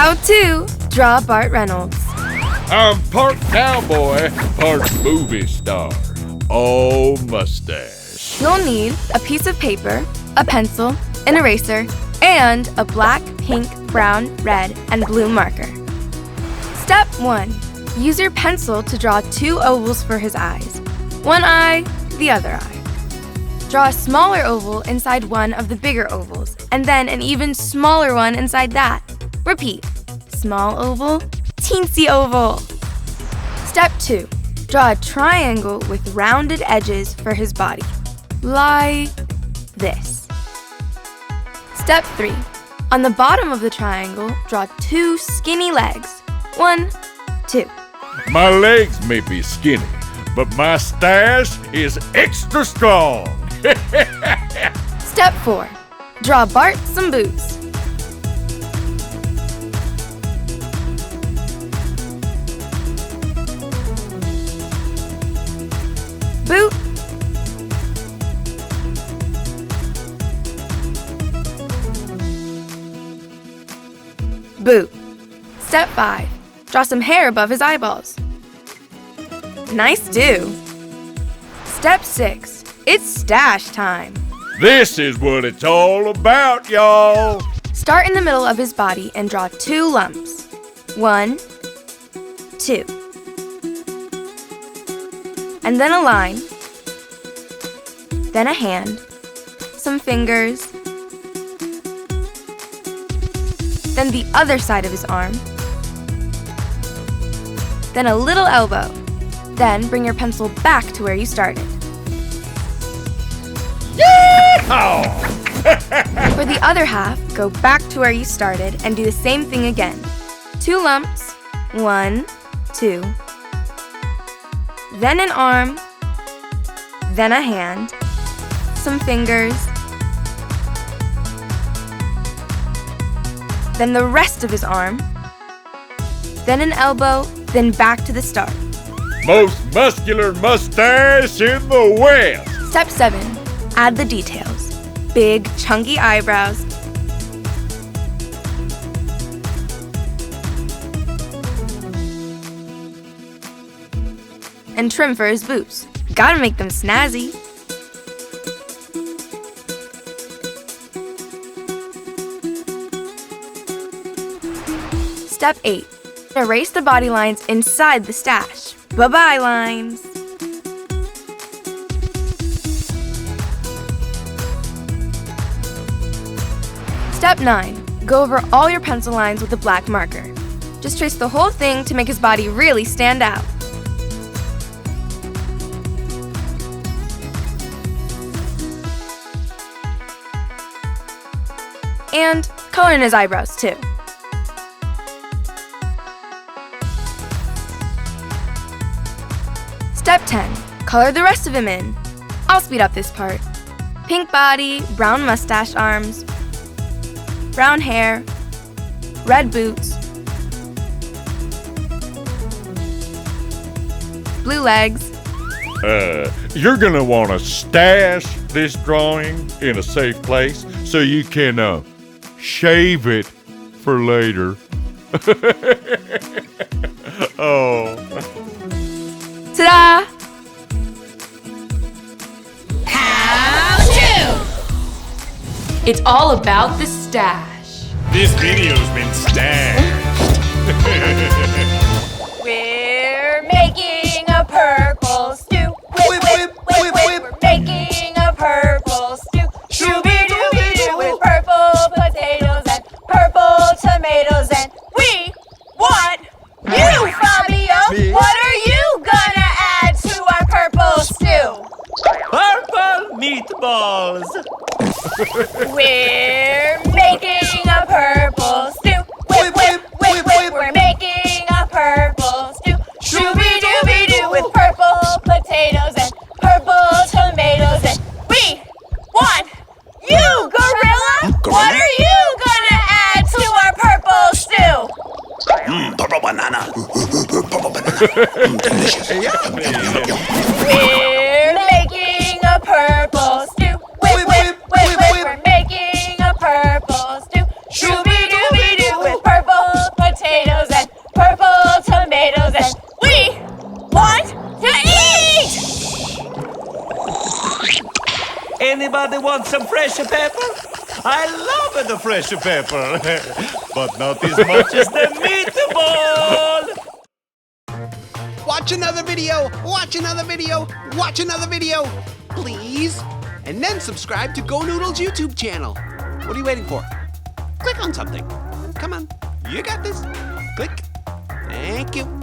How to draw Bart Reynolds. I'm part cowboy, part movie star. All mustache. You'll need a piece of paper, a pencil, an eraser, and a black, pink, brown, red, and blue marker. Step 1. Use your pencil to draw 2 ovals for his eyes. One eye, the other eye. Draw a smaller oval inside one of the bigger ovals, and then an even smaller one inside that. Repeat. Small oval, teensy oval. Step 2. Draw a triangle with rounded edges for his body. Like this. Step 3. On the bottom of the triangle, draw 2 skinny legs. 1, 2. My legs may be skinny, but my stash is extra strong. Step 4. Draw Bart some boots. Boot. Boot. Step 5. Draw some hair above his eyeballs. Nice do. Step 6. It's stash time. This is what it's all about, y'all. Start in the middle of his body and draw 2 lumps. 1, 2. And then a line. Then a hand. Some fingers. Then the other side of his arm. Then a little elbow. Then bring your pencil back to where you started. For the other half, go back to where you started and do the same thing again. 2 lumps, 1, 2. Then an arm, then a hand, some fingers, then the rest of his arm, then an elbow, then back to the start. Most muscular mustache in the West. Step 7. Add the details. Big, chunky eyebrows, and trim for his boots. Gotta make them snazzy. Step 8. Erase the body lines inside the stash. Bye-bye lines. Step 9. Go over all your pencil lines with a black marker. Just trace the whole thing to make his body really stand out. And color in his eyebrows too. Step 10. Color the rest of him in. I'll speed up this part. Pink body, brown mustache arms, brown hair, red boots, blue legs. You're gonna want to stash this drawing in a safe place so you can shave it for later. Oh. Ta-da! How to! It's all about the stash. This video's been stashed. We're making a purple stew. Whip, whip, whip, whip. We're making a purple stew. Shooby-dooby-doo with purple potatoes and purple tomatoes. And we want you, Fabio. What are you gonna add to our purple stew? Purple meatballs. We're making a purple stew. Whip, whip, whip, whip. We're making a purple stew. Shooby-dooby-doo with purple potatoes and purple tomatoes. And we want you, gorilla. What are you gonna add to our purple stew? Purple banana. Purple banana. Delicious. We're making a purple stew. Whip, whip, whip, whip. We're making a purple stew. Shooby-dooby-doo with purple potatoes. Anybody want some fresh pepper? I love the fresh pepper, but not as much as the meatball. Watch another video, watch another video, watch another video, please. And then subscribe to GoNoodle's YouTube channel. What are you waiting for? Click on something. Come on, you got this. Click. Thank you.